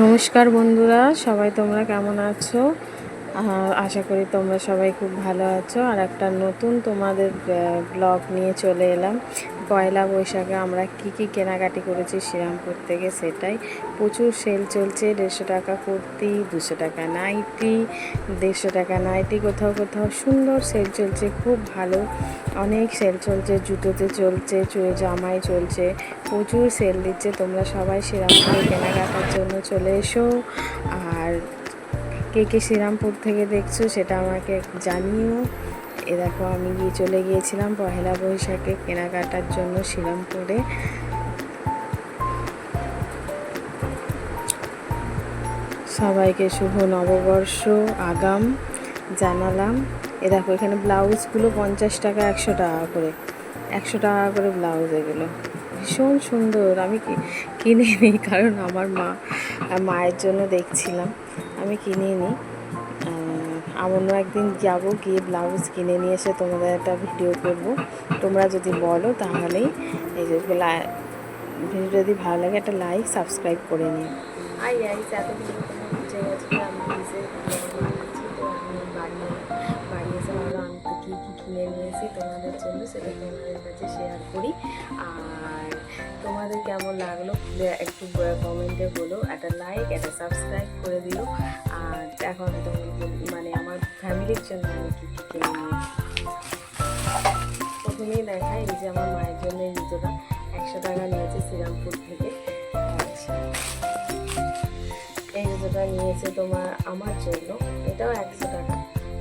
নমস্কার বন্ধুরা, সবাই তোমরা কেমন আছো? আশা করি তোমরা সবাই খুব ভালো আছো। আর একটা নতুন তোমাদের ব্লগ নিয়ে চলে এলাম। পয়লা বৈশাখে আমরা কি কেনাকাটি করেছি শ্রীরামপুর থেকে, সেটাই। প্রচুর সেল চলছে। 150 টাকা কুর্তি, 200 টাকা নাইটি, 150 টাকা নাইটি, কোথাও কোথাও সুন্দর সেল চলছে, খুব ভালো। অনেক সেল চলছে, জুতোতে চলছে, চুয়ে জামায় চলছে, প্রচুর সেল দিচ্ছে। তোমরা সবাই শ্রীরামপুরে কেনাকাটার জন্য চলে এসো। আর কে কে শ্রীরামপুর থেকে দেখছো সেটা আমাকে জানিও। এ দেখো, আমি চলে গিয়েছিলাম পয়লা বৈশাখে কেনাকাটার জন্য শ্রীরামপুরে। সবাইকে শুভ নববর্ষ আগাম জানালাম। এ দেখো, এখানে ব্লাউজগুলো 50 টাকা, 100 টাকা করে, 100 টাকা করে ব্লাউজ। এগুলো ভীষণ সুন্দর। আমি কিনে নিই, কারণ আমার মায়ের জন্য দেখছিলাম, আমি কিনে নিই। অন্য একদিন যাব, গিয়ে ব্লাউজ কিনে নিয়ে এসে তোমাদের একটা ভিডিও করব। তোমরা যদি বলো তাহলেই এই যে ভিডিও যদি ভালো লাগে একটা লাইক সাবস্ক্রাইব করে নিও। এতদিন তোমরা বুঝে গেছো যে আমি কিসের ব্লগ বানাচ্ছি। তো আমি বাড়ি এসে ভালো আমি তো কী কিনে নিয়েছি তোমাদের জন্য, সেটা তোমাদের কাছে শেয়ার করি। আর তোমাদের কেমন লাগলো একটু কমেন্টে বলো। একটা লাইক, একটা সাবস্ক্রাইব করে দিও। আর এখন মানে আমার ফ্যামিলির জন্য আমি কী কিনে নিয়েছি প্রথমেই দেখাই। এই যে আমার মায়ের জন্য এই জুতোটা 100 টাকা নিয়েছে শ্রীরামপুর থেকে। আচ্ছা, এই জুতোটা নিয়েছে তোমার আমার জন্য, এটাও 100 টাকা।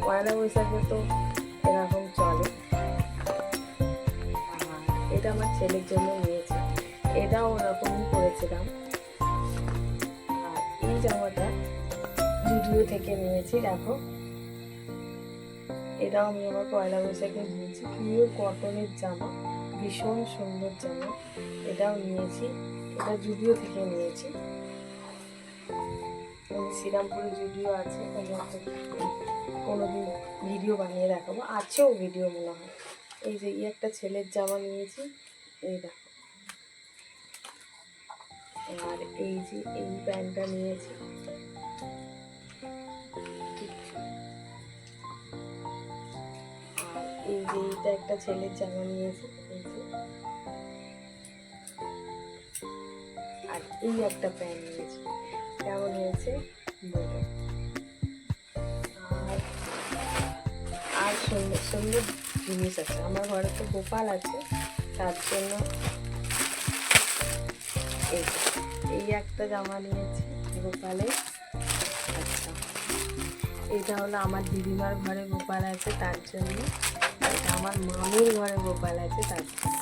পয়লা বৈশাখে তো এরকম চলে। এটা আমার ছেলের জন্য নিয়েছে, এটাও ওরকমই করেছিলাম। আর এই জামাটা জুডিও থেকে নিয়েছি। দেখো, এটাও আমি আমার পয়লা বৈশাখে নিয়েছি। পিওর কটনের জামা, ভীষণ সুন্দর জামা। এটাও নিয়েছি, এটা জুডিও থেকে নিয়েছি। শ্রীরামপুরে জুডিও আছে, কোনোদিন ভিডিও বানিয়ে দেখাবো, আছেও ভিডিও মনে হয়। এই যে একটা ছেলের জামা নিয়েছি, এই দেখো। আর এই যে এই প্যান্টটা নিয়েছি, আর এই যে এইটা একটা ছেলের জামা নিয়েছি, এই যে। আর এই একটা প্যান্ট নিয়েছি, কেমন হয়েছে বলো। আর সুন্দর সুন্দর জিনিস আছে। আমার ঘরে তো গোপাল আছে, তার জন্য এই একটা জামা নিয়েছি গোপালের। আচ্ছা, এটা হলো আমার দিদিমার ঘরে গোপাল আছে, তার জন্য। এটা আমার মামির ঘরে গোপাল আছে, তার জন্য।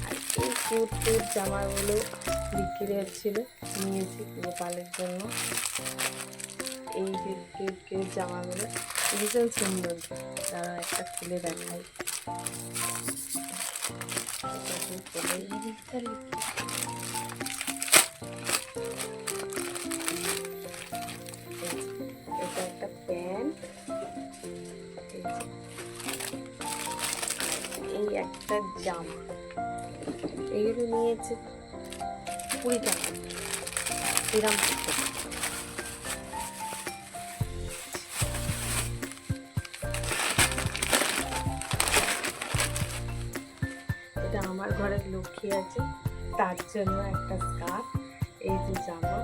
আর এই কিউট কিউট জামাগুলো বিক্রি হচ্ছিল, নিয়েছি গোপালের জন্য। এই যে কিউট কিউট জামাগুলো ভীষণ সুন্দর। তারা একটা খুলে দেখাই। এটা একটা প্যান্ট, এই একটা জামা। এইগুলো নিয়েছে 20 টাকা শ্রীরামপুর থেকে। এটা আমার ঘরের লক্ষ্মী আছে, তার জন্য একটা স্কার্ট। এই যে জামা,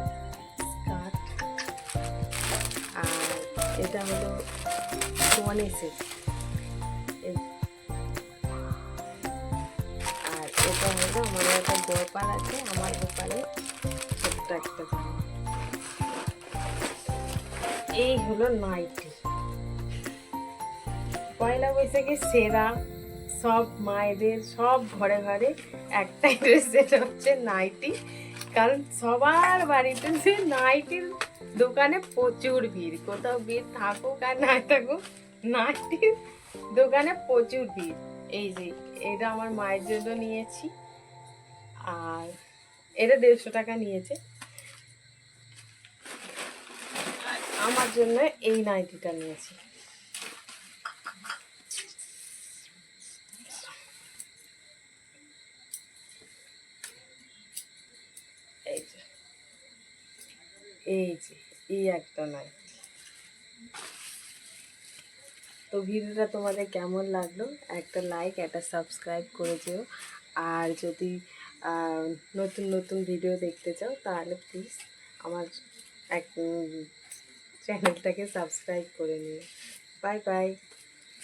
স্কার্ট। আর এটা হলো গণেশের। আর এটা হলো আমার একটা গোপাল আছে, আমার গোপালের ছোট্ট একটা জামা। এই হলো নাইটি। পয়লা বৈশাখে সেরা সব মায়েদের, সব ঘরে ঘরে একটাই ড্রেস, যেটা হচ্ছে নাইটি। কারণ সবার বাড়িতে যে নাইটির দোকানে প্রচুর ভিড়, কোথাও ভিড় থাকুক আর না থাকুক, নাইটির দোকানে প্রচুর ভিড়। এই যে এটা আমার মায়ের জন্য নিয়েছি, আর এটা 150 টাকা নিয়েছে। আমার জন্য এই নাইটিটা নিয়েছি। এই যে এই একটা নয়। তো ভিডিওটা তোমাদের কেমন লাগলো একটা লাইক একটা সাবস্ক্রাইব করে যেও। আর যদি নতুন নতুন ভিডিও দেখতে চাও তাহলে প্লিজ আমার এক চ্যানেলটাকে সাবস্ক্রাইব করে নিও। Bye bye.